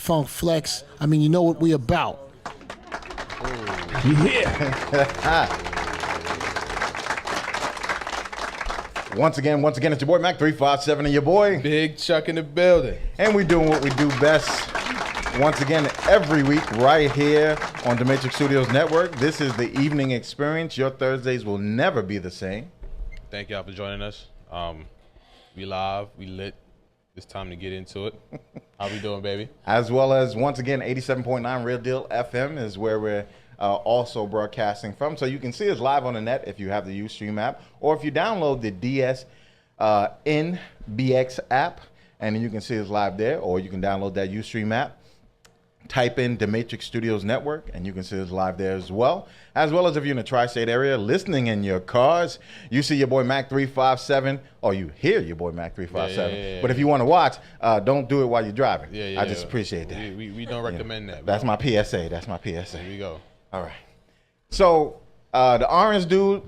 Funk Flex. I mean, you know what we about. Yeah. Once again, it's your boy Mac 357 and your boy Big Chuck in the building. And we doing what we do best. Once again, every week right here on the Matrix Studios Network. This is the evening experience. Your Thursdays will never be the same. Thank y'all for joining us. We live, we lit. It's time to get into it. How we doing, baby? As well as, once again, 87.9 Real Deal FM is where we're also broadcasting from. So you can see us live on the net if you have the Ustream app, or if you download the DSNBX app, and then you can see us live there, or you can download that Ustream app. Type in the Matrix Studios Network, and you can see us live there as well. As well as if you're in the tri-state area, listening in your cars, you see your boy Mac 357, or you hear your boy Mac 357. Yeah. But if you want to watch, don't do it while you're driving. Yeah. I just appreciate that. We don't recommend that. That's my PSA. That's my PSA. Here we go. All right. So the orange dude,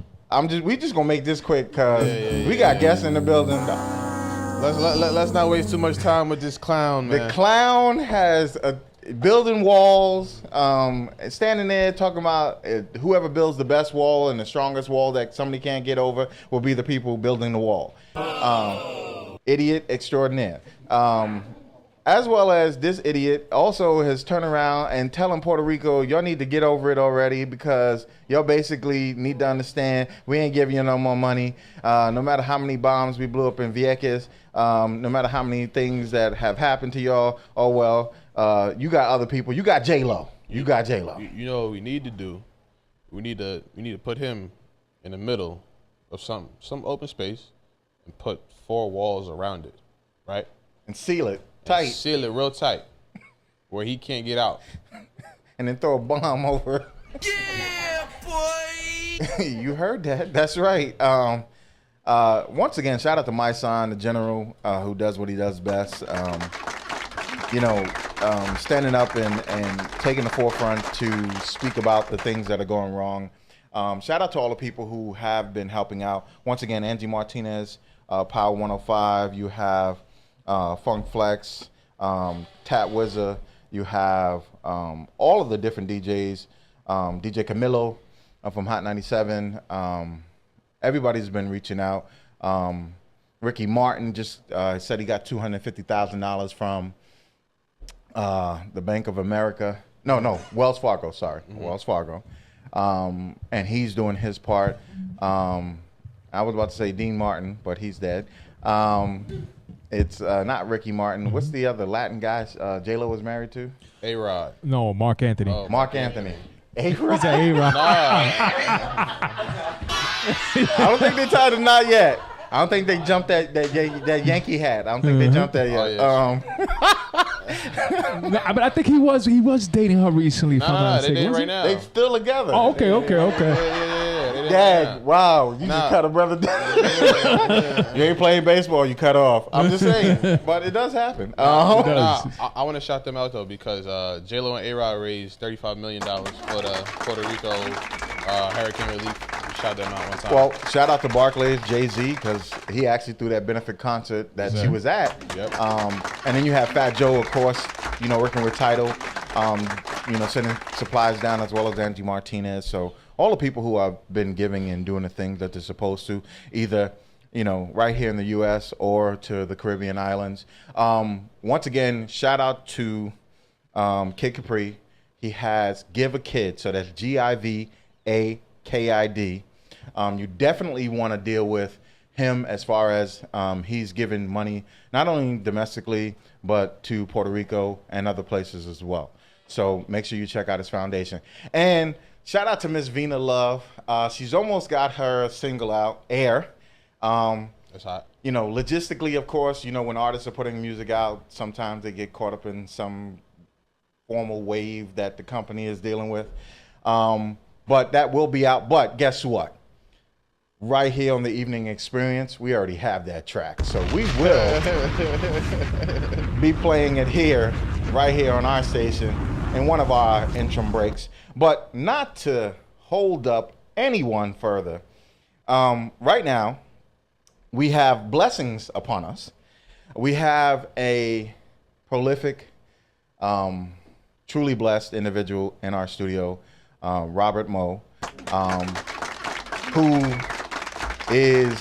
we just gonna make this quick because we got guests in the building. Let's not waste too much time with this clown, man. The clown has building walls, standing there talking about whoever builds the best wall and the strongest wall that somebody can't get over will be the people building the wall. Idiot extraordinaire. As well as this idiot also has turned around and telling Puerto Rico, y'all need to get over it already because y'all basically need to understand we ain't giving you no more money. No matter how many bombs we blew up in Vieques, no matter how many things that have happened to y'all, oh well, you got other people. You got J-Lo. You got J-Lo. You know what we need to do? We need to put him in the middle of some open space and put 4 walls around it, right? And seal it. Tight. Seal it real tight where he can't get out. And then throw a bomb over. Yeah, boy! You heard that. That's right. Once again, shout out to my son, the general, who does what he does best. Standing up and taking the forefront to speak about the things that are going wrong. Shout out to all the people who have been helping out. Once again, Angie Martinez, Power 105. You have Funk Flex, Tat Wizard. You have all of the different DJs, DJ Camilo from Hot 97. Everybody's been reaching out. Ricky Martin just said he got $250,000 from the Bank of America. No, Wells Fargo, sorry. Mm-hmm. Wells Fargo. And he's doing his part. I was about to say Dean Martin, but he's dead. It's not Ricky Martin. What's the other Latin guy J-Lo was married to? A-Rod. No, Mark Anthony. Oh, Mark Anthony. A-Rod? He's an A-Rod. I don't think they tied him, not yet. I don't think they jumped that Yankee hat. I don't think they jumped that yet. Oh, No, but I think he was dating her recently. Nah, they dating right now. They still together. Oh, okay. Yeah. Dad, wow, you just cut a brother down. You ain't playing baseball, you cut off. I'm just saying, but it does happen. I want to shout them out though because J-Lo and A-Rod raised $35 million for the Puerto Rico hurricane relief. Shout them out one time. Well, shout out to Barclays, Jay-Z, because he actually threw that benefit concert that she was at. Yep. And then you have Fat Joe, of course, working with Tidal, sending supplies down, as well as Angie Martinez. So all the people who have been giving and doing the things that they're supposed to, either, right here in the U.S. or to the Caribbean islands. Once again, shout out to Kid Capri. He has Give a Kid, so that's GIVAKID. You definitely want to deal with him as far as he's giving money, not only domestically, but to Puerto Rico and other places as well. So make sure you check out his foundation. And shout out to Miss Vina Love. She's almost got her single out, Air. That's hot. Logistically, of course, when artists are putting music out, sometimes they get caught up in some formal wave that the company is dealing with. But that will be out. But guess what? Right here on the Evening Experience, we already have that track. So we will be playing it right here on our station in one of our interim breaks. But not to hold up anyone further, right now, we have blessings upon us. We have a prolific truly blessed individual in our studio, Robert Moe, who is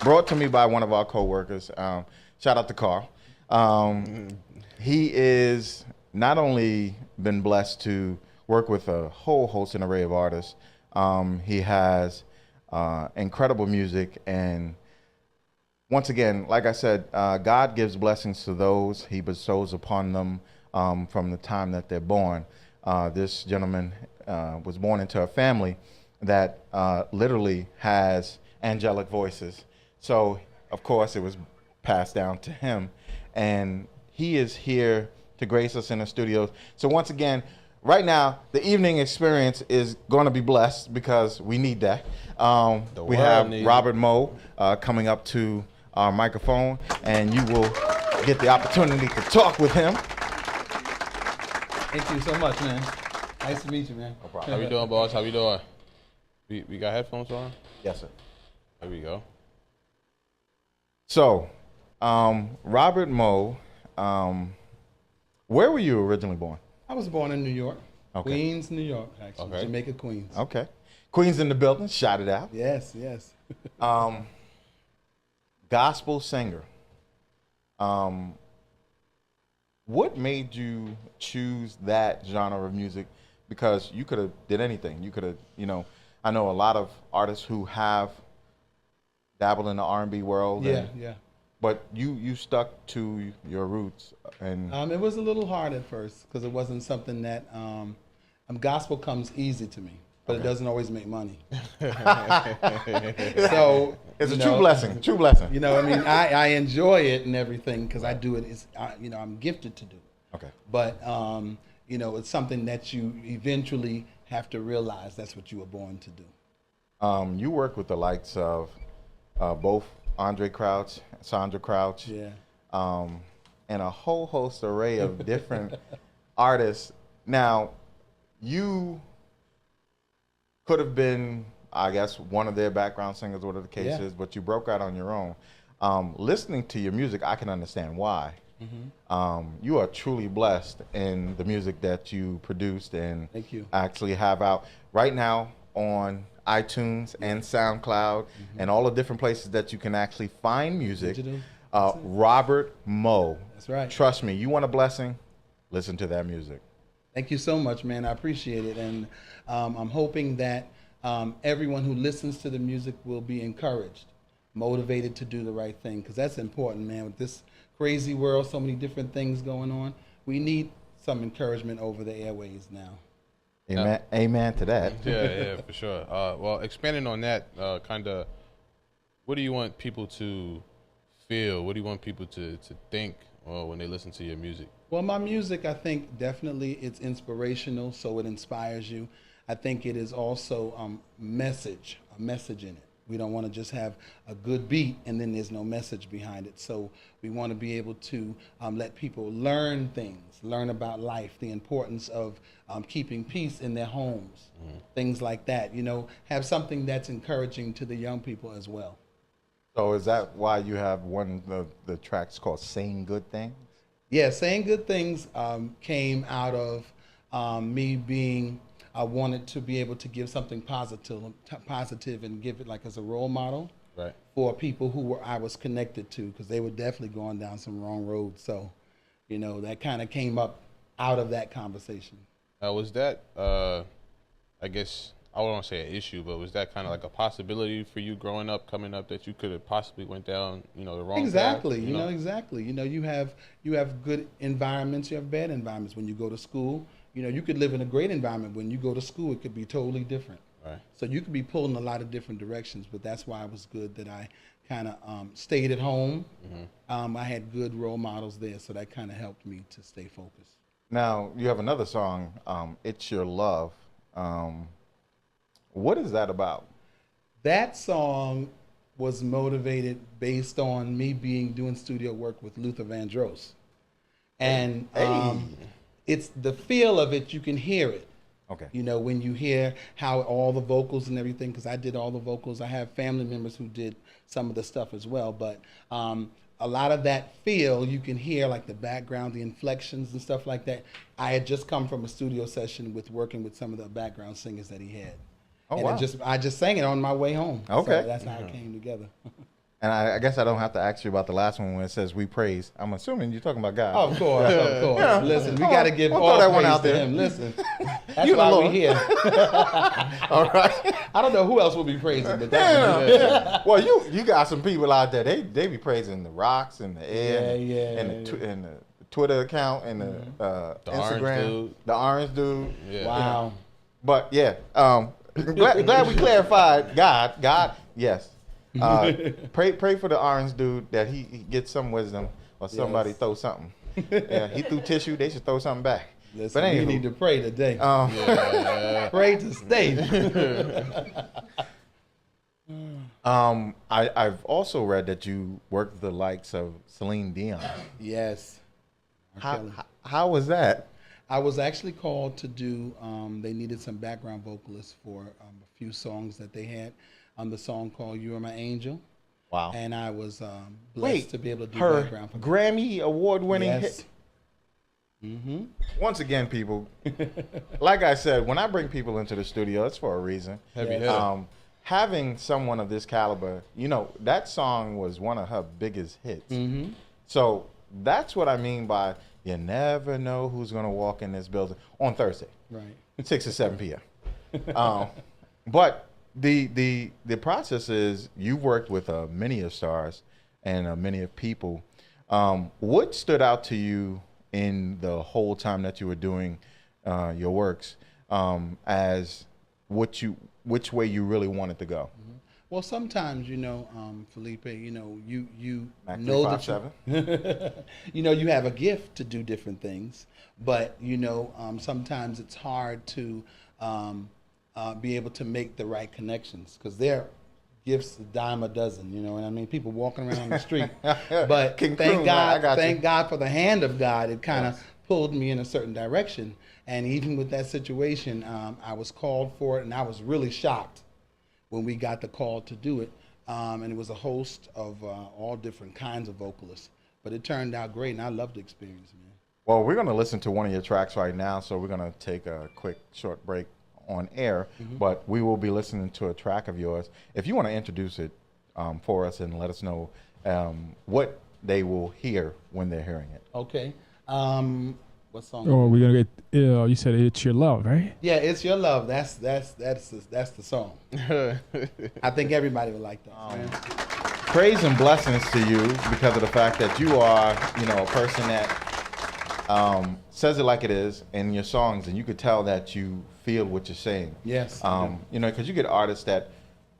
brought to me by one of our coworkers. Shout out to Carl. He is not only been blessed to work with a whole host and array of artists. He has incredible music, and once again, like I said, God gives blessings to those He bestows upon them from the time that they're born. This gentleman was born into a family that literally has angelic voices. So, of course, it was passed down to him, and he is here to grace us in the studios. So once again, right now, the evening experience is going to be blessed because we need that. We have Robert Moe coming up to our microphone, and you will get the opportunity to talk with him. Thank you so much, man. Nice to meet you, man. No problem. How you doing, boss? How you doing? We got headphones on? Yes, sir. There we go. So, Robert Moe, where were you originally born? I was born in New York, Okay. Queens, New York, actually. Okay. Jamaica, Queens. Okay. Queens in the building, shout it out. Yes, yes. Gospel singer. What made you choose that genre of music? Because you could have did anything. You could have, I know a lot of artists who have dabbled in the R&B world. Yeah, yeah. But you stuck to your roots, and It was a little hard at first because it wasn't something that gospel comes easy to me, but it doesn't always make money. So it's a true blessing. True blessing. You know, I mean, I enjoy it and everything because I do it. I'm gifted to do it. Okay. But it's something that you eventually have to realize that's what you were born to do. You work with the likes of both Andre Crouch, Sandra Crouch, and a whole host array of different artists. Now, you could have been, I guess, one of their background singers, whatever the case is, but you broke out on your own. Listening to your music, I can understand why. You are truly blessed in the music that you produced and Thank you. actually have out right now on iTunes and SoundCloud and all the different places that you can actually find music. Digital. Robert Moe. That's right. Trust me, you want a blessing? Listen to that music. Thank you so much, man. I appreciate it. And I'm hoping that everyone who listens to the music will be encouraged, motivated to do the right thing, because that's important, man. With this crazy world, so many different things going on, we need some encouragement over the airways now. Amen. Amen to that. Yeah, for sure. Well, expanding on that, what do you want people to feel? What do you want people to think when they listen to your music? Well, my music, I think definitely it's inspirational, so it inspires you. I think it is also a message in it. We don't want to just have a good beat and then there's no message behind it. So we want to be able to let people learn things, learn about life, the importance of keeping peace in their homes, things like that. Have something that's encouraging to the young people as well. So is that why you have one of the tracks called Saying Good Things? Yeah, Saying Good Things came out of me being, I wanted to be able to give something positive and give it like as a role model for people who I was connected to, because they were definitely going down some wrong roads. So, that kind of came up out of that conversation. Was that, I guess, I don't want to say an issue, but was that kind of like a possibility for you growing up, coming up, that you could have possibly went down, the wrong path? Exactly. Exactly. You have good environments, you have bad environments. When you go to school, you could live in a great environment. When you go to school, it could be totally different. Right. So you could be pulled in a lot of different directions, but that's why it was good that I kind of stayed at home. I had good role models there, so that kind of helped me to stay focused. Now, you have another song, It's Your Love. What is that about? That song was motivated based on me doing studio work with Luther Vandross. And it's the feel of it, you can hear it. Okay. When you hear how all the vocals and everything, because I did all the vocals. I have family members who did some of the stuff as well, but a lot of that feel you can hear, like the background, the inflections and stuff like that. I had just come from a studio session with working with some of the background singers that he had. Oh, And wow. I just sang it on my way home. Okay. So that's how it came together. And I guess I don't have to ask you about the last one when it says "We praise." I'm assuming you're talking about God. Of course, of course. Yeah. Listen, we Come got to on, give we'll all throw that one praise out to there. him. Listen, that's You the why we're Lord. here. All right. I don't know who else will be praising, but that's Yeah. Well, you got some people out there. They be praising the rocks and the air, and the Twitter account and the Instagram, dude. the orange dude. Yeah. Wow. But yeah, glad we clarified. God, yes. Pray for the orange dude that he gets some wisdom or somebody Yes. throw something. Yeah, he threw tissue. They should throw something back. Listen, But we anywho, need to pray today. Yeah. Pray to stay. I've also read that you worked with the likes of Celine Dion. Yes. How was that? I was actually called to do, they needed some background vocalists for a few songs that they had on the song called You Are My Angel. Wow. And I was blessed to be able to do her background for them. Grammy award-winning Yes. hit. Once again, people, like I said, when I bring people into the studio, it's for a reason. Heavy Yes. hitter. Having someone of this caliber, that song was one of her biggest hits. So that's what I mean by you never know who's going to walk in this building on Thursday, Right. 6 or 7 p.m. But the process is you've worked with many of stars and many of people. What stood out to you in the whole time that you were doing your works as which way you really wanted to go? Well, sometimes, Felipe, you Mac know that 357? you have a gift to do different things, but sometimes it's hard to be able to make the right connections because they're gifts a dime a dozen. You know what I mean? People walking around the street, but King thank Kroon, I God, got you. thank God for the hand of God. It kind of pulled me in a certain direction, and even with that situation, I was called for it, and I was really shocked when we got the call to do it. And it was a host of all different kinds of vocalists. But it turned out great, and I loved the experience, man. Well, we're going to listen to one of your tracks right now, so we're going to take a quick short break on air, but we will be listening to a track of yours. If you want to introduce it for us and let us know what they will hear when they're hearing it. Okay. What song? Oh, we're gonna get. You said it's your love, right? Yeah, It's Your Love. That's the song. I think everybody would like that. Man. Praise and blessings to you because of the fact that you are, a person that says it like it is in your songs, and you could tell that you feel what you're saying. Yes. I do. Because you get artists that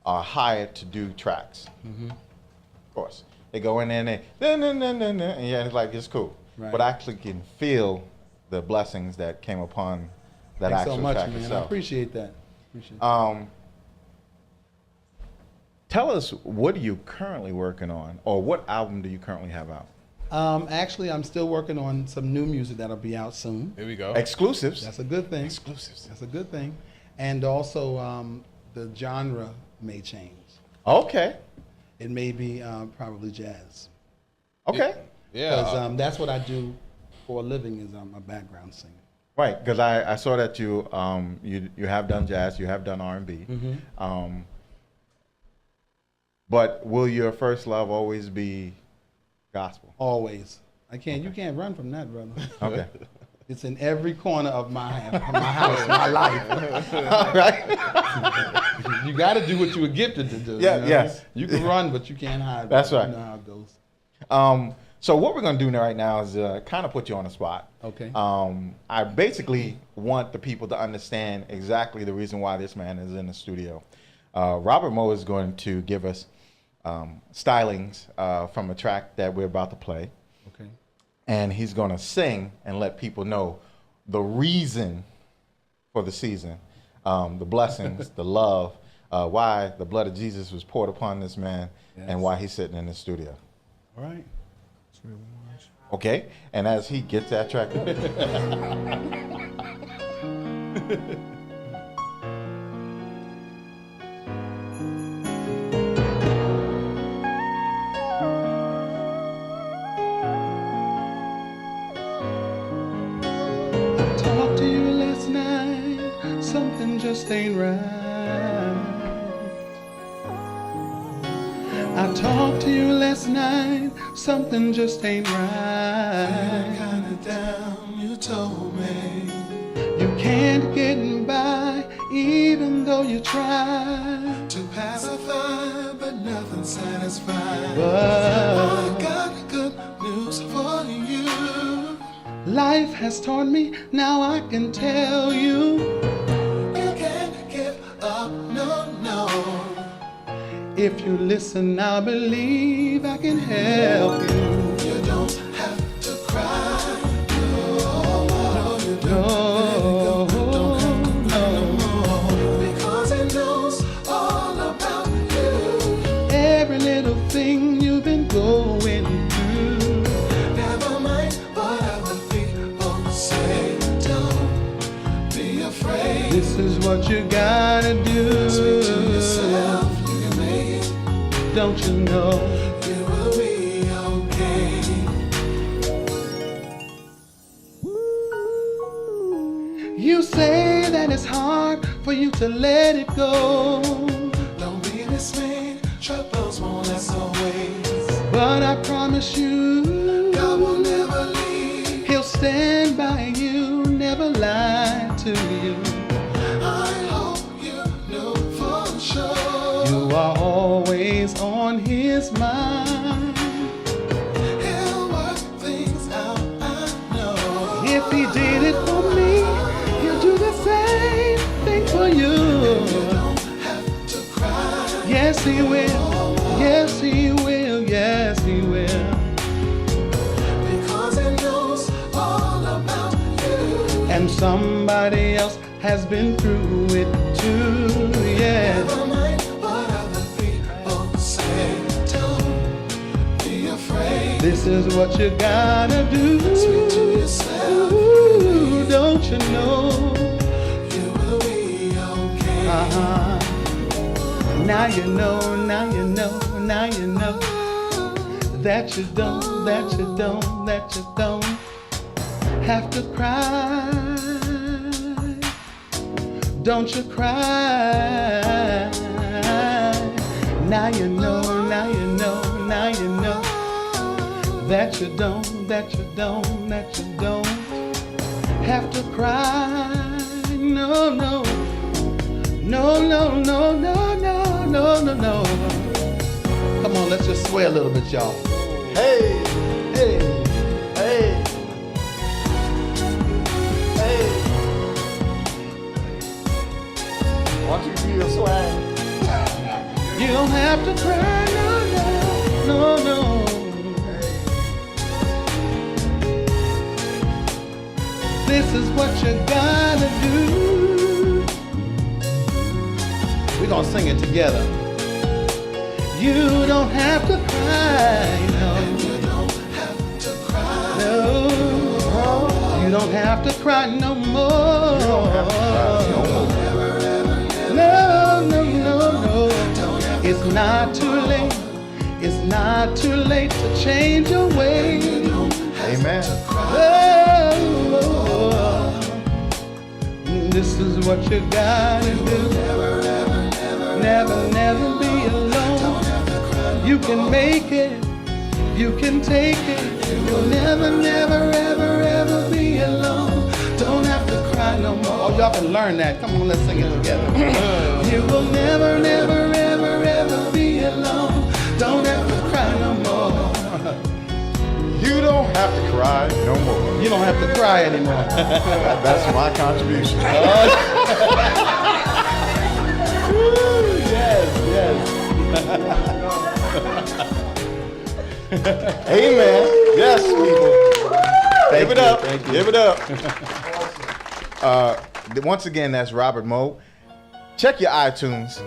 are hired to do tracks. Of course, they go in there and and yeah, it's like it's cool, Right. but I actually can feel the blessings that came upon that Thanks actual so much, track man. I itself. appreciate that. Tell us, what are you currently working on, or what album do you currently have out? Actually, I'm still working on some new music that'll be out soon. Here we go. Exclusives. That's a good thing. Exclusives. That's a good thing. And also, the genre may change. Okay. It may be probably jazz. Okay. Yeah. Because that's what I do for a living is I'm a background singer. Right, because I saw that you have done jazz, you have done R&B. But will your first love always be gospel? Always. You can't run from that, brother. Okay. It's in every corner of my house, my life. All right. You got to do what you were gifted to do. Yeah, you know? yes. You can run, but you can't hide. That's right. You know how it goes. So what we're going to do right now is kind of put you on the spot. Okay. I basically want the people to understand exactly the reason why this man is in the studio. Robert Moe is going to give us stylings from a track that we're about to play. Okay. And he's going to sing and let people know the reason for the season, the blessings, the love, why the blood of Jesus was poured upon this man, and why he's sitting in the studio. All right. Okay? And as he gets that track, just ain't right. I talked to you last night, something just ain't right. Kinda down, you told me. You can't get by, even though you try To pacify, but nothing satisfied. But I got good news for you. life has taught me, now I can tell you. You can't give up, no, no. If you listen, I believe I can help you. You don't have to cry. No, you don't. Because he knows all about you. Every little thing you've been going through. Never mind what other people say. Don't be afraid. This is what you gotta do. Speak to yourself. You can make it. Don't you know? You will be okay. You say that it's hard for you to let it go. Don't be dismayed. Troubles won't last always. But I promise you, God will never leave. He'll stand by you, never lie to you. I hope you know for sure. You are always on his mind. He'll work things out, I know. If he did it for me, he'll do the same thing for you. You don't have to cry. Yes, he will. Yes, he will. Yes, he will. Because he knows all about you. And somebody else has been through it too. Yeah. Never mind what other people say. Don't be afraid. This is what you gotta do. Speak to yourself. Ooh, don't you know? You will be okay. Uh-huh. Now you know, now you know, now you know that you don't, that you don't, that you don't have to cry. Don't you cry. Now you know, now you know, now you know that you don't, that you don't, that you don't have to cry. No, no. No, no, no, no, no, no, no, no. Come on, let's just sway a little bit, y'all. Hey, hey, hey, hey. Want you to do your swag? You don't have to cry, no, no, no, no. This is what you gotta do. We're gonna sing it together. You don't have to cry, no. You don't have to cry. No, you don't have to cry no more. No, no, no, no. It's not too late. It's not too late to change your ways. Amen. Oh, this is what you gotta do. Never, never be alone. You can make it. You can take it. You'll never, never, ever, ever be alone. Don't have to cry no more. Oh, y'all can learn that. Come on, let's sing it together. You will never, never, ever, ever be alone. Don't have to cry no more. You don't have to cry no more. You don't have to cry anymore. That's my contribution. Yes, yes. Amen. Yes, people. Give it up. Thank you. Give it up. Once again, that's Robert Moe. Check your iTunes.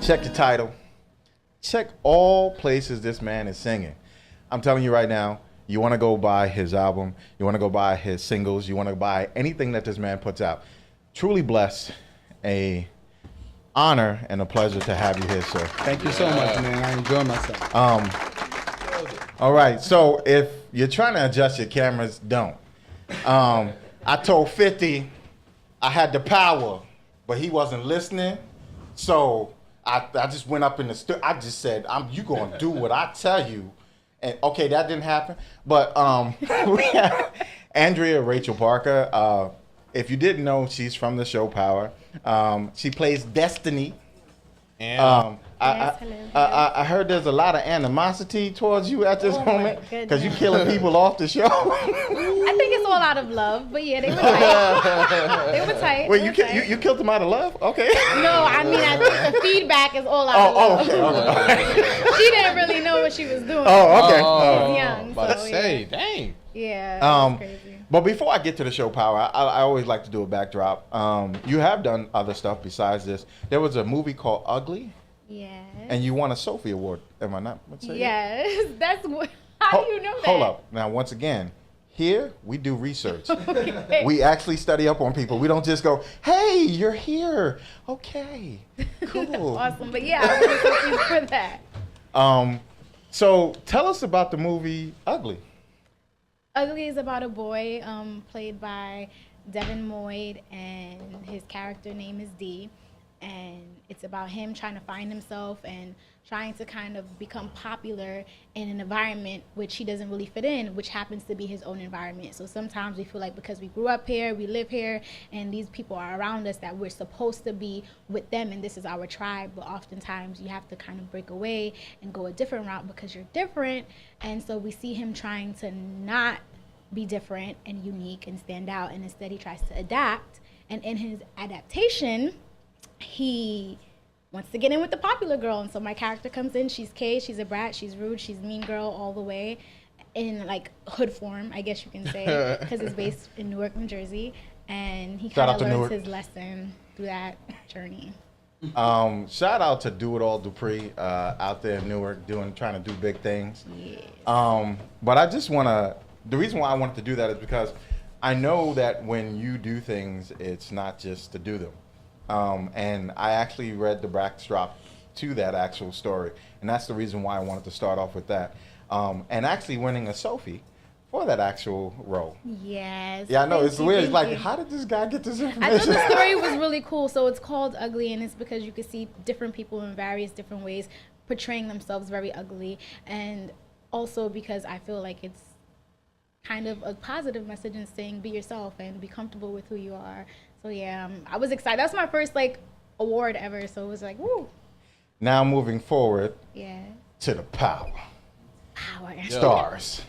Check the title. Check all places this man is singing. I'm telling you right now, you want to go buy his album. You want to go buy his singles. You want to buy anything that this man puts out. Truly blessed. A honor and a pleasure to have you here, sir. Thank you so much, man. I enjoy myself. All right, so if you're trying to adjust your cameras, don't. I told 50 I had the power but he wasn't listening. So I just went up in the I just said, you gonna do what I tell you. And okay, that didn't happen. But we have Andrea Rachel Parker. If you didn't know, she's from the show Power. She plays Destiny. And I heard there's a lot of animosity towards you at this moment my because you goodness. killing people off the show. I think it's all out of love, but yeah, they were tight. They were tight. Wait, They you were ki- tight. you killed them out of love? Okay. No, I mean, I think the feedback is all out of love. Okay. She didn't really know what she was doing. Oh, okay. She was young, about to so say, yeah. dang. Yeah, it was crazy. But before I get to the show Power, I always like to do a backdrop. You have done other stuff besides this. There was a movie called Ugly, Yes. and you won a Sophie Award. Am I not mistaken? Yes, that's what. How do you know that? Hold up. Now, once again, here we do research. Okay. We actually study up on people. We don't just go, hey, you're here. Okay, cool. Awesome, but yeah, I was looking for that. So tell us about the movie Ugly. Ugly is about a boy played by Devin Moyd, and his character name is D. And it's about him trying to find himself and trying to kind of become popular in an environment which he doesn't really fit in, which happens to be his own environment. So sometimes we feel like because we grew up here, we live here, and these people are around us, that we're supposed to be with them and this is our tribe. But oftentimes you have to kind of break away and go a different route because you're different. And so we see him trying to not be different and unique and stand out, and instead he tries to adapt. And in his adaptation, he wants to get in with the popular girl. And so my character comes in, she's Kay, she's a brat, she's rude, she's mean girl all the way, in like hood form, I guess you can say, because it's based in Newark, New Jersey. And he Shout kind out of to learns Newark. his lesson through that journey. Shout out to Do It All Dupree out there in Newark trying to do big things. Yes. But I just want to, the reason why I wanted to do that is because I know that when you do things, it's not just to do them. And I actually read the backdrop to that actual story. And that's the reason why I wanted to start off with that. And actually winning a Sophie for that actual role. Yes. Yeah, I know, Thank it's you, weird. It's thank like, you. how did this guy get this I thought information? the story was really cool. So it's called Ugly, and it's because you can see different people in various different ways portraying themselves very ugly. And also because I feel like it's kind of a positive message in saying be yourself and be comfortable with who you are. So yeah, I was excited. That's my first like award ever. So it was like, woo. Now moving forward Yeah. to the power. Power. Stars.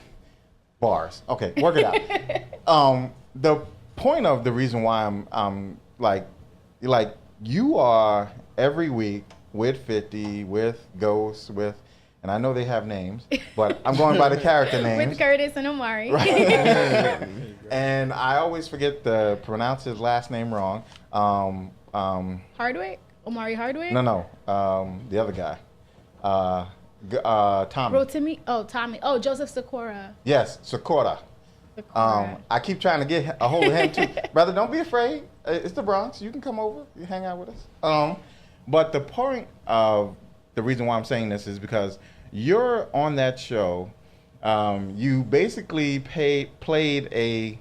Bars. Okay, work it out. The point of the reason why I'm like you are every week with 50, with Ghost, with, and I know they have names, but I'm going by the character names. With Curtis and Omari. And I always forget to pronounce his last name wrong. Hardwick? Omari Hardwick? No, the other guy. Tommy. Rotimi? Oh, Tommy. Oh, Joseph Sikora. Yes, Sakura. Sikora. I keep trying to get a hold of him too. Brother, don't be afraid. It's the Bronx. You can come over. You hang out with us. But the point of the reason why I'm saying this is because you're on that show. You basically played a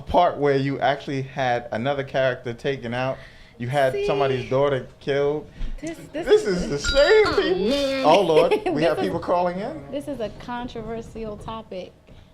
part where you actually had another character taken out. You had See? somebody's daughter killed. This This is the same people. Oh Lord, we have This is- people calling in. This is a controversial topic.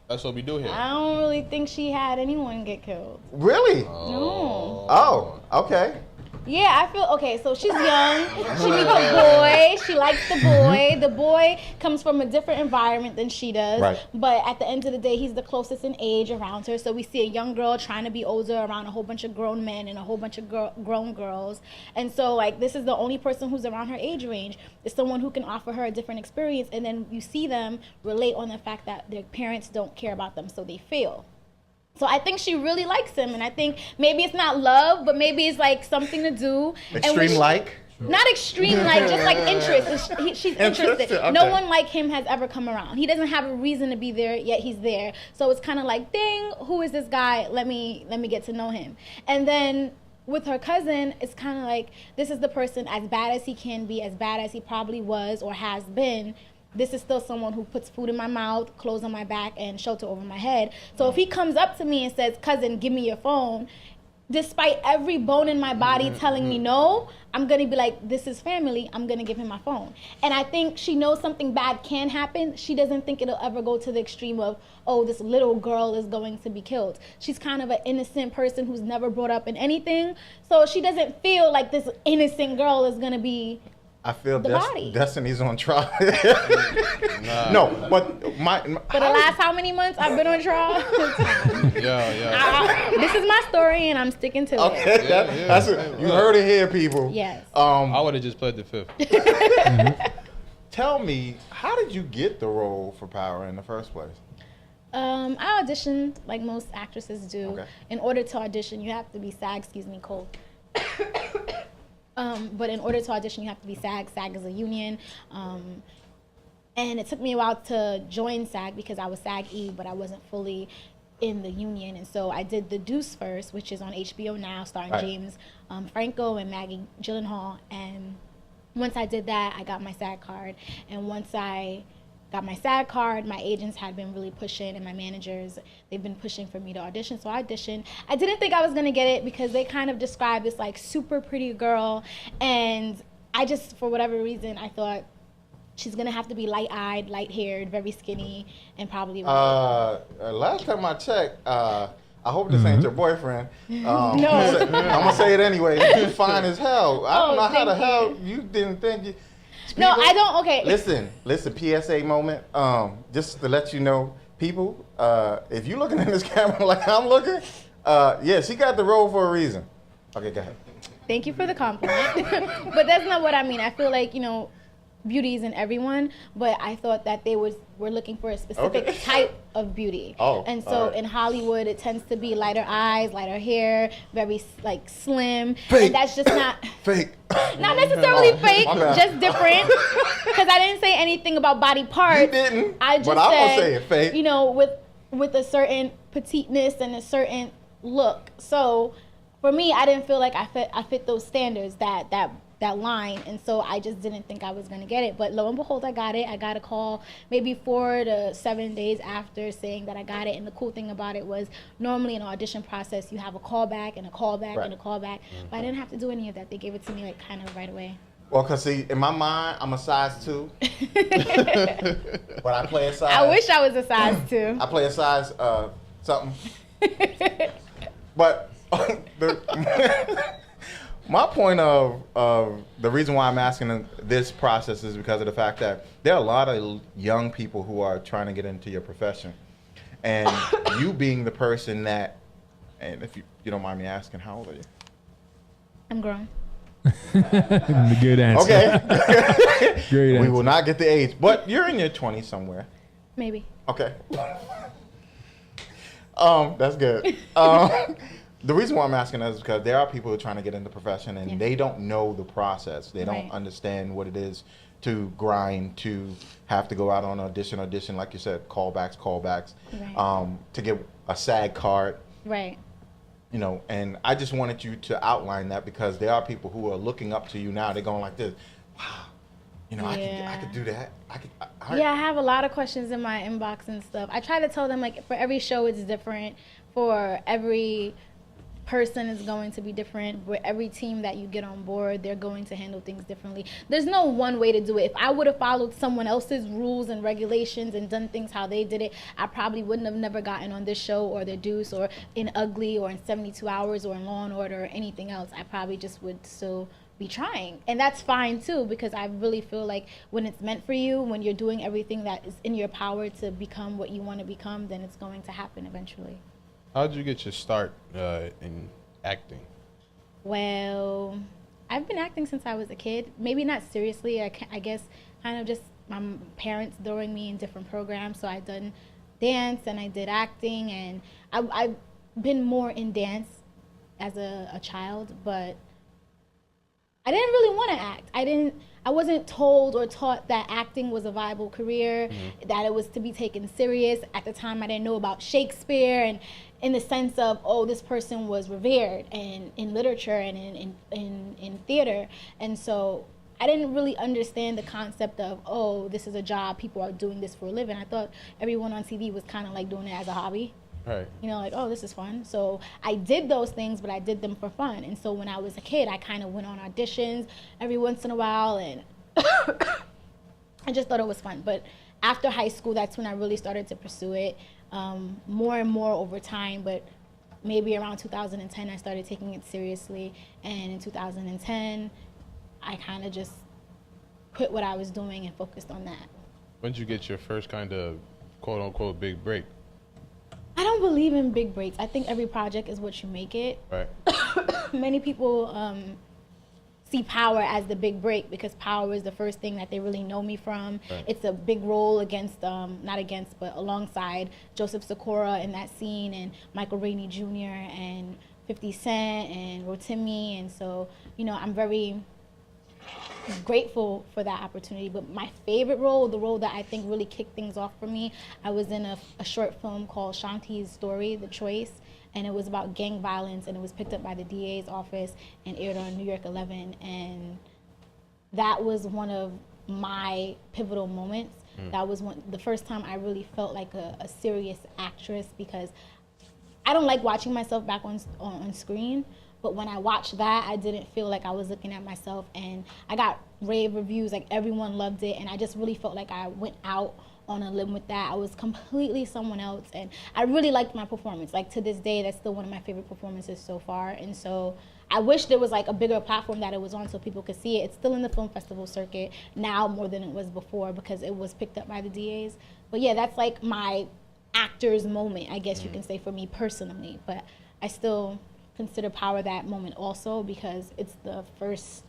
That's what we do here. I don't really think she had anyone get killed. Really? No. Oh, okay. Yeah, I feel okay. So she's young. She meets a boy. She likes the boy. The boy comes from a different environment than she does. Right. But at the end of the day, he's the closest in age around her. So we see a young girl trying to be older around a whole bunch of grown men and a whole bunch of grown girls. And so like this is the only person who's around her age range. It's someone who can offer her a different experience. And then you see them relate on the fact that their parents don't care about them, so they fail. So I think she really likes him, and I think maybe it's not love, but maybe it's like something to do. And when Extreme she- like? Not extreme like, just like interest. She's interested. Interested, okay. No one like him has ever come around. He doesn't have a reason to be there, yet he's there. So it's kind of like, dang, who is this guy? Let me get to know him. And then with her cousin, it's kind of like, this is the person as bad as he can be, as bad as he probably was or has been. This is still someone who puts food in my mouth, clothes on my back, and shelter over my head. So if he comes up to me and says, cousin, give me your phone, despite every bone in my body telling me no, I'm gonna be like, this is family, I'm gonna give him my phone. And I think she knows something bad can happen. She doesn't think it'll ever go to the extreme of, oh, this little girl is going to be killed. She's kind of an innocent person who's never brought up in anything. So she doesn't feel like this innocent girl is gonna be I feel the body. Destiny's on trial. No, but For the last how many months I've been on trial? Yeah. This is my story and I'm sticking to it. Okay, that's it. You heard it here, people. Yes. I would have just pled the fifth. Tell me, how did you get the role for Power in the first place? I auditioned like most actresses do. Okay. In order to audition, you have to be SAG, cold. But in order to audition, you have to be SAG. SAG is a union. And it took me a while to join SAG because I was SAG-E, but I wasn't fully in the union. And so I did The Deuce first, which is on HBO now, starring James Franco and Maggie Gyllenhaal. And once I did that, I got my SAG card. And once I got my SAG card, my agents had been really pushing, and my managers, they've been pushing for me to audition. So I auditioned. I didn't think I was gonna get it because they kind of described this like super pretty girl, and I just, for whatever reason, I thought she's gonna have to be light-eyed, light-haired, very skinny, and probably last time I checked, I hope this ain't your boyfriend. No. I'm gonna say it anyway. You fine as hell. I don't know how the thank hell you didn't think you. No, I don't. Okay. Listen. PSA moment. Just to let you know, people, if you looking in this camera like I'm looking, yeah, she got the role for a reason. Okay, go ahead. Thank you for the compliment. But that's not what I mean. I feel like, beauty is in everyone, but I thought that they were looking for a specific type of beauty. Oh, and so all right. in Hollywood, it tends to be lighter eyes, lighter hair, very like slim. Fake. And that's just not Fake. not necessarily fake, my bad. just different. Because I didn't say anything about body parts. You didn't. I just but I'm said, gonna say it fake. with a certain petiteness and a certain look. So for me, I didn't feel like I fit those standards, that line, and so I just didn't think I was gonna get it. But lo and behold, I got it. I got a call maybe 4 to 7 days after saying that I got it. And the cool thing about it was normally in an audition process you have a callback and a callback and a callback, but I didn't have to do any of that. They gave it to me like kind of right away. Well, cause see, in my mind, I'm a size 2, but I play a size. I wish I was a size 2. I play a size something. But my point of the reason why I'm asking this process is because of the fact that there are a lot of young people who are trying to get into your profession, and you being the person that, and if you don't mind me asking, how old are you? I'm grown. Good answer. Okay. Great We answer. will not get the age, but you're in your 20s somewhere. Maybe. Okay. That's good. The reason why I'm asking that is because there are people who are trying to get into the profession and they don't know the process. They don't understand what it is to grind, to have to go out on audition, like you said, callbacks, to get a SAG card. Right. And I just wanted you to outline that because there are people who are looking up to you now. They're going like this, wow, I could do that. I have a lot of questions in my inbox and stuff. I try to tell them, like, for every show it's different. For every person is going to be different. For every team that you get on board, they're going to handle things differently. There's no one way to do it. If I would have followed someone else's rules and regulations and done things how they did it, I probably wouldn't have never gotten on this show or The Deuce or in Ugly or in 72 Hours or in Law and Order or anything else. I probably just would still be trying. And that's fine too, because I really feel like when it's meant for you, when you're doing everything that is in your power to become what you want to become, then it's going to happen eventually. How did you get your start in acting? Well, I've been acting since I was a kid. Maybe not seriously. I guess kind of just my parents throwing me in different programs. So I've done dance and I did acting, and I've been more in dance as a child, but I didn't really want to act. I wasn't told or taught that acting was a viable career, that it was to be taken serious. At the time, I didn't know about Shakespeare, and in the sense of, oh, this person was revered and in literature and in theater. And so I didn't really understand the concept of, oh, this is a job, people are doing this for a living. I thought everyone on TV was kind of like doing it as a hobby. Right. You know, like, oh, this is fun. So I did those things, but I did them for fun. And so when I was a kid, I kind of went on auditions every once in a while, and I just thought it was fun. But after high school, that's when I really started to pursue it more and more over time. But maybe around 2010, I started taking it seriously. And in 2010, I kind of just quit what I was doing and focused on that. When did you get your first kind of quote unquote big break? I don't believe in big breaks. I think every project is what you make it. Right. Many people see Power as the big break because Power is the first thing that they really know me from. Right. It's a big role against, not against, but alongside Joseph Sikora in that scene, and Michael Rainey Jr. and 50 Cent and Rotimi. And so, you know, I'm very grateful for that opportunity. But my favorite role, the role that I think really kicked things off for me, I was in a short film called Shanti's Story, The Choice, and it was about gang violence, and it was picked up by the DA's office and aired on New York 11, and that was one of my pivotal moments. That was the first time I really felt like a serious actress, because I don't like watching myself back on screen. But when I watched that, I didn't feel like I was looking at myself, and I got rave reviews, like everyone loved it, and I just really felt like I went out on a limb with that. I was completely someone else, and I really liked my performance. Like to this day, that's still one of my favorite performances so far, and so I wish there was like a bigger platform that it was on so people could see it. It's still in the film festival circuit now more than it was before because it was picked up by the DAs. But yeah, that's like my actor's moment, I guess you can say, for me personally, but I still consider Power that moment also because it's the first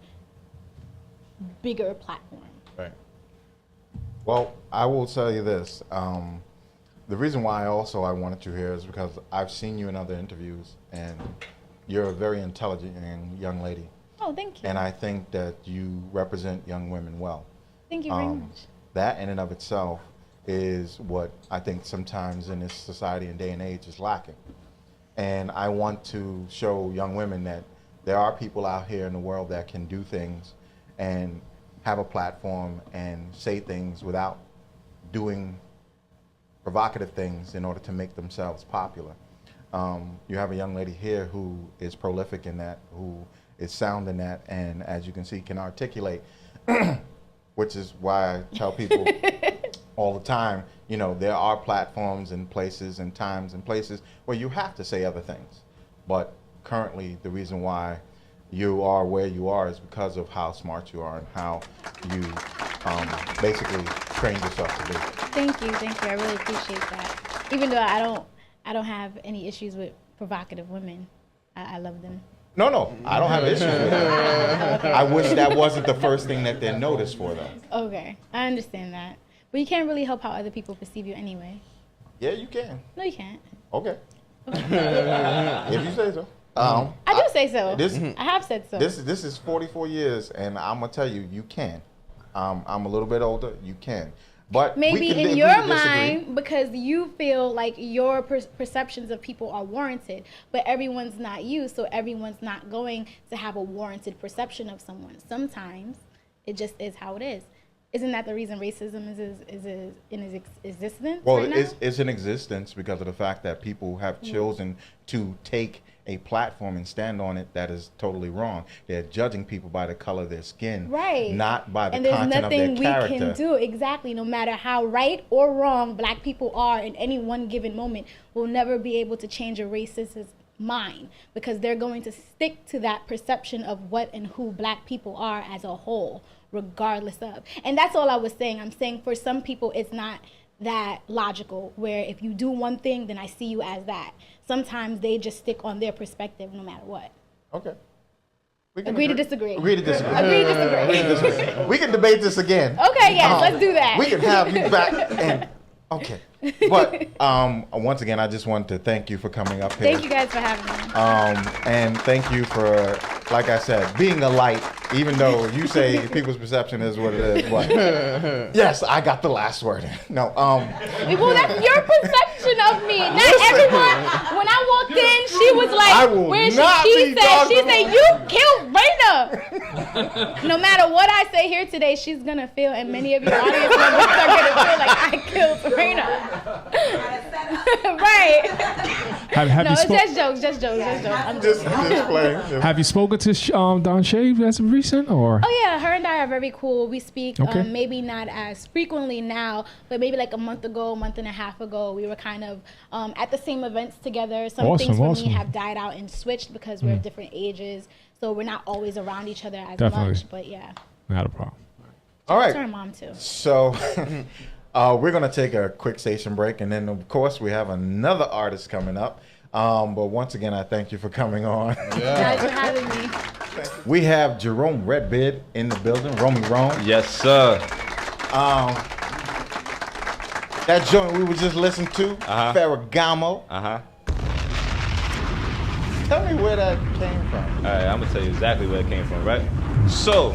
bigger platform. Right. Well, I will tell you this. The reason why I wanted you here is because I've seen you in other interviews, and you're a very intelligent young lady. Oh, thank you. And I think that you represent young women well. Thank you very much. That in and of itself is what I think sometimes in this society and day and age is lacking. And I want to show young women that there are people out here in the world that can do things and have a platform and say things without doing provocative things in order to make themselves popular. You have a young lady here who is prolific in that, who is sound in that, and as you can see, can articulate, which is why I tell people all the time, you know, there are platforms and places and times and places where you have to say other things. But currently, the reason why you are where you are is because of how smart you are and how you basically trained yourself to be. Thank you. I really appreciate that. Even though I don't have any issues with provocative women, I love them. No, I don't have issues with that. I wish that wasn't the first thing that they're noticed for, though. Okay, I understand that. But you can't really help how other people perceive you anyway. Yeah, you can. No, you can't. Okay. If you say so. I do say so. I have said so. This is 44 years, and I'm gonna tell you, you can. I'm a little bit older. You can, but maybe we can in agree your to disagree. mind because you feel like your perceptions of people are warranted, but everyone's not you, so everyone's not going to have a warranted perception of someone. Sometimes it just is how it is. Isn't that the reason racism is in existence? Well, right now? it's in existence because of the fact that people have chosen to take a platform and stand on it that is totally wrong. They're judging people by the color of their skin, right? Not by the content of their character. And there's nothing we can do, exactly, no matter how right or wrong Black people are in any one given moment, we'll never be able to change a racist's mind because they're going to stick to that perception of what and who Black people are as a whole, regardless of. And that's all I was saying. I'm saying for some people it's not that logical where if you do one thing then I see you as that. Sometimes they just stick on their perspective no matter what. Okay. Agree to disagree. Agree to disagree. Agree to disagree. We can debate this again. Okay, yes, let's do that. We can have you back and okay. But once again, I just wanted to thank you for coming up here. Thank you guys for having me. And thank you for, like I said, being a light, even though you say people's perception is what it is. But yes, I got the last word. No. Well, that's your perception of me. Not everyone. When I walked in, she was like, I will "Where is not she?" be She said, talking "You killed Raina. No matter what I say here today, she's gonna feel, and many of your audience members are gonna feel like I killed Raina. Right. Have No, you it's spoke- just jokes. I'm Just joking. playing. Have you spoken to Don Shave as of recent, or? Oh yeah, her and I are very cool. We speak Okay. maybe not as frequently now, but maybe like a month and a half ago, we were kind of at the same events together. Some things for Awesome. me have died out and switched because we're different ages, so we're not always around each other as Definitely. much. But yeah, Not a problem. All to her right. mom too. So we're going to take a quick station break. And then, of course, we have another artist coming up. But once again, I thank you for coming on. Thanks for having me. We have Jerome Redbeard in the building. Romy Rome. Yes, sir. That joint we were just listening to, Ferragamo. Tell me where that came from. All right, I'm gonna tell you exactly where it came from, right? So,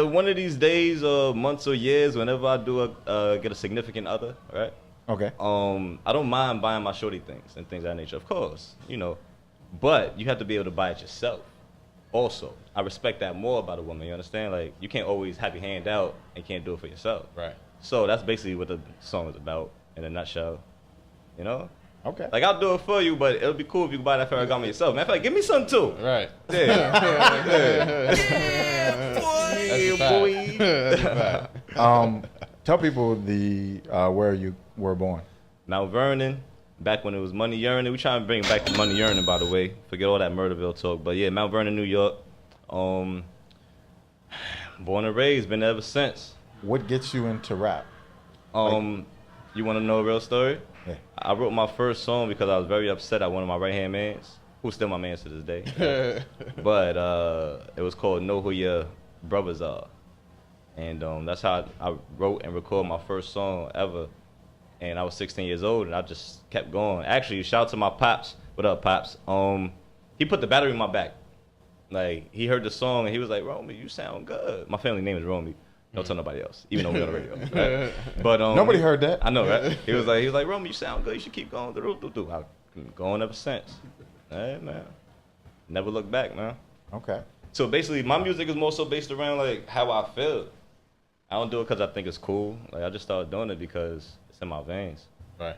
one of these days, or months, or years, whenever I do get a significant other, right? Okay. I don't mind buying my shorty things and things of that nature, of course, you know, but you have to be able to buy it yourself. Also, I respect that more about a woman. You understand? Like, you can't always have your hand out and can't do it for yourself. Right. So that's basically what the song is about in a nutshell. You know? Okay. Like, I'll do it for you, but it'll be cool if you can buy that Ferragamo yourself. Matter of fact, give me some too. Right. Yeah. That's a fact. Tell people the where you were born. Mount Vernon, back when it was money yearning. We trying to bring back the money yearning, by the way. Forget all that Murderville talk. But yeah, Mount Vernon, New York. Born and raised, been there ever since. What gets you into rap? You want to know a real story? Yeah. I wrote my first song because I was very upset at one of my right-hand mans, who's still my man to this day. But it was called Know Who Your Brothers Are. And that's how I wrote and recorded my first song ever. And I was 16 years old, and I just kept going. Actually, shout out to my pops. What up, pops? He put the battery in my back. Like, he heard the song, and he was like, Romy, you sound good. My family name is Romy. Don't tell nobody else, even though we're on the radio. Right? But Nobody heard that. I know, right? He was like, Romy, you sound good. You should keep going. I've been going ever since. Hey, man. Never look back, man. Okay. So basically, my music is more so based around like how I feel. I don't do it because I think it's cool. Like, I just started doing it because it's in my veins. Right.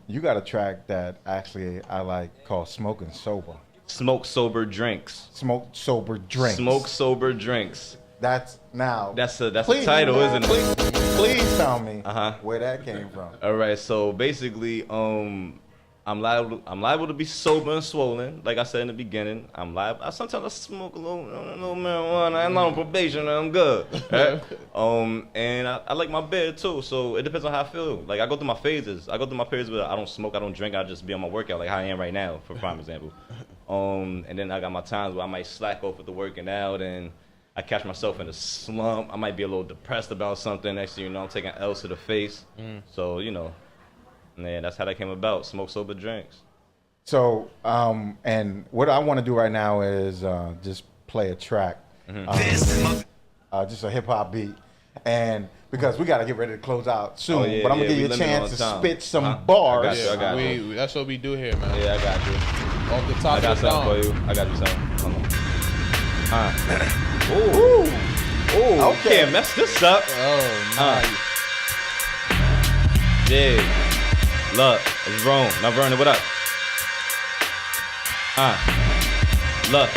You got a track that actually I like called Smoking Sober. Smoke sober drinks. Smoke Sober Drinks. Smoke sober drinks. That's now. That's a title, isn't it? Please tell me Uh-huh. where that came from. All right. So basically, I'm liable to be sober and swollen. Like I said in the beginning, I'm liable. Sometimes I smoke a little marijuana. I'm not on probation. I'm good. Right? And I like my bed too. So it depends on how I feel. Like, I go through my phases. I go through my periods where I don't smoke, I don't drink. I just be on my workout, like how I am right now, for prime example. And then I got my times where I might slack off with the working out, and I catch myself in a slump. I might be a little depressed about something. Next thing you know, I'm taking L's to the face. So, you know. Man, that's how that came about. Smoke sober drinks. So, and what I want to do right now is just play a track, just a hip hop beat, and because we got to get ready to close out soon, Oh, yeah, but I'm gonna yeah, give you we a limited chance on to time. spit some I bars. got you. That's what we do here, man. Yeah, I got you. Off the top I got of the something for dome. you. I got you something. Hold on. Ooh, Okay. can't mess this up. Oh, nice. Yeah. Look, it's Rome. Now, Vernon, what up? Look.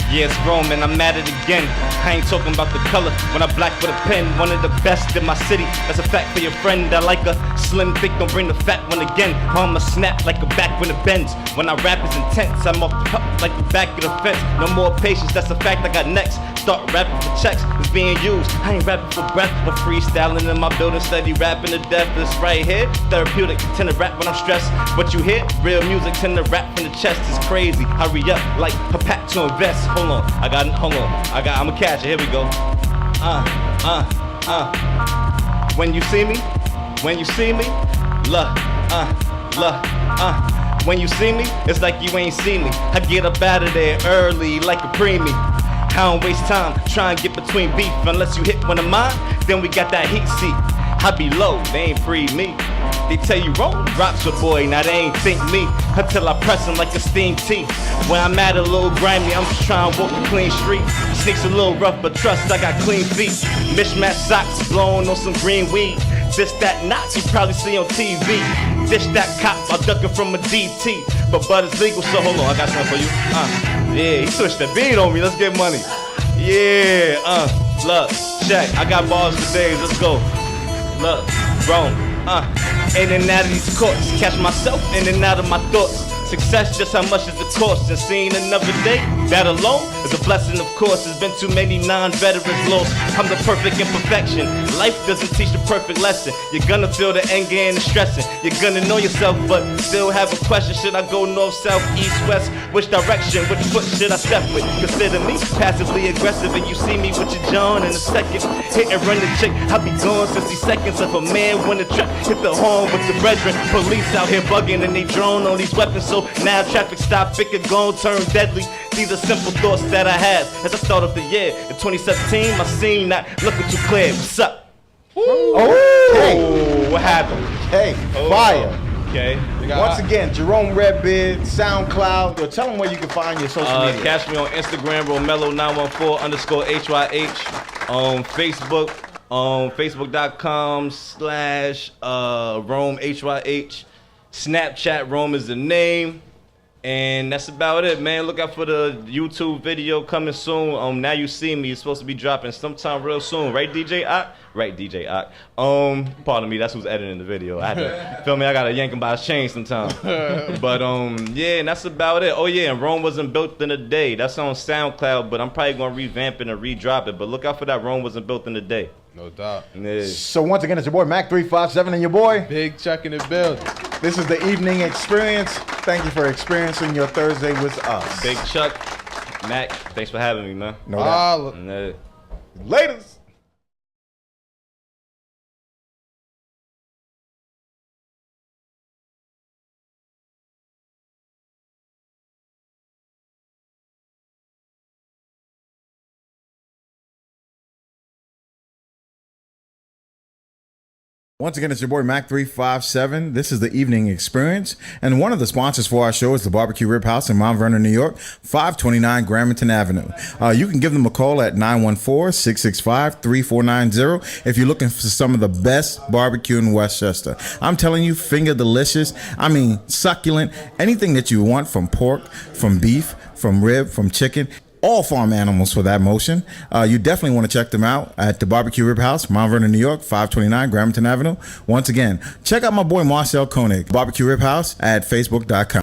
Yeah, it's Rome, and I'm at it again. I ain't talking about the color. When I black with a pen, one of the best in my city. That's a fact for your friend. I like a slim, thick, don't bring the fat one again. I'ma snap like a back when it bends. When I rap is intense, I'm off the cup like the back of the fence. No more patience, that's a fact I got next. Start rapping for checks, it's being used. I ain't rapping for breath, but freestyling in my building, steady rapping to death. This right here, therapeutic, tend to rap when I'm stressed. But you hear, real music tend to rap from the chest. It's crazy, hurry up, like a pack to invest. Hold on, I'ma catch it, here we go. When you see me, look, when you see me, it's like you ain't seen me. I get up out of there early like a preemie. I don't waste time trying to get between beef. Unless you hit one of mine, then we got that heat seat. I be low, they ain't free me. They tell you roll drops your boy, now they ain't think me until I press him like a steamed tea. When I'm at a little grimy, I'm just trying to walk a clean street. Sneaks a little rough, but trust I got clean feet. Mismatched socks, blowing on some green weed. This, that, not, you probably see on TV. Dish that cop, I'm ducking from a DT. But butter's legal, so hold on, I got something for you. Yeah, he switched the beat on me, let's get money. Yeah, look, check, I got bars for days, let's go. Look, Rome, in and out of these courts, catch myself in and out of my thoughts. Success, just how much is the cost? And seeing another day, that alone is a blessing, of course. There's been too many non-veterans lost. I'm the perfect imperfection. Life doesn't teach the perfect lesson. You're gonna feel the anger and the stressing. You're gonna know yourself, but still have a question. Should I go north, south, east, west? Which direction, which foot should I step with? Consider me passively aggressive, and you see me with your John in a second. Hit and run the chick, I'll be gone 60 seconds. If a man wanna trip, hit the horn with the brethren. Police out here bugging and they drone on these weapons. So now traffic stop, it could go and turn deadly. These are simple thoughts that I have as I start up the year. In 2017, my scene not looking too clear. What's up? Okay. What happened? Hey, fire. Okay. Once again, Jerome Redbeard, SoundCloud. Yo, tell them where you can find your social media. Catch me on Instagram, Romello914_HYH. On Facebook, Facebook.com/RomeHYH. Snapchat Rome is the name. And that's about it, man. Look out for the YouTube video coming soon. Now You See Me is supposed to be dropping sometime real soon. Right, DJ Ock? Right, DJ Ock. Pardon me, that's who's editing the video. I had to, feel me, I gotta yank him by his chain sometime. But yeah, and that's about it. Oh yeah, and Rome Wasn't Built in a Day. That's on SoundCloud, but I'm probably gonna revamp it and redrop it. But look out for that. Rome Wasn't Built in a Day. No doubt. Yeah. So once again, it's your boy Mac357 and your boy Big Chuck in the build. This is the evening experience. Thank you for experiencing your Thursday with us. Big Chuck, Mac, thanks for having me, man. No doubt. Yeah. Laters. Once again, it's your boy Mac357. This is the evening experience. And one of the sponsors for our show is the Barbecue Rib House in Mount Vernon, New York, 529 Gramerton Avenue. You can give them a call at 914-665-3490 if you're looking for some of the best barbecue in Westchester. I'm telling you, finger delicious. I mean, succulent. Anything that you want, from pork, from beef, from rib, from chicken. All farm animals for that motion. You definitely want to check them out at the Barbecue Rib House, Mount Vernon, New York, 529 Gramerton Avenue. Once again, check out my boy Marcel Koenig, Barbecue Rib House at Facebook.com.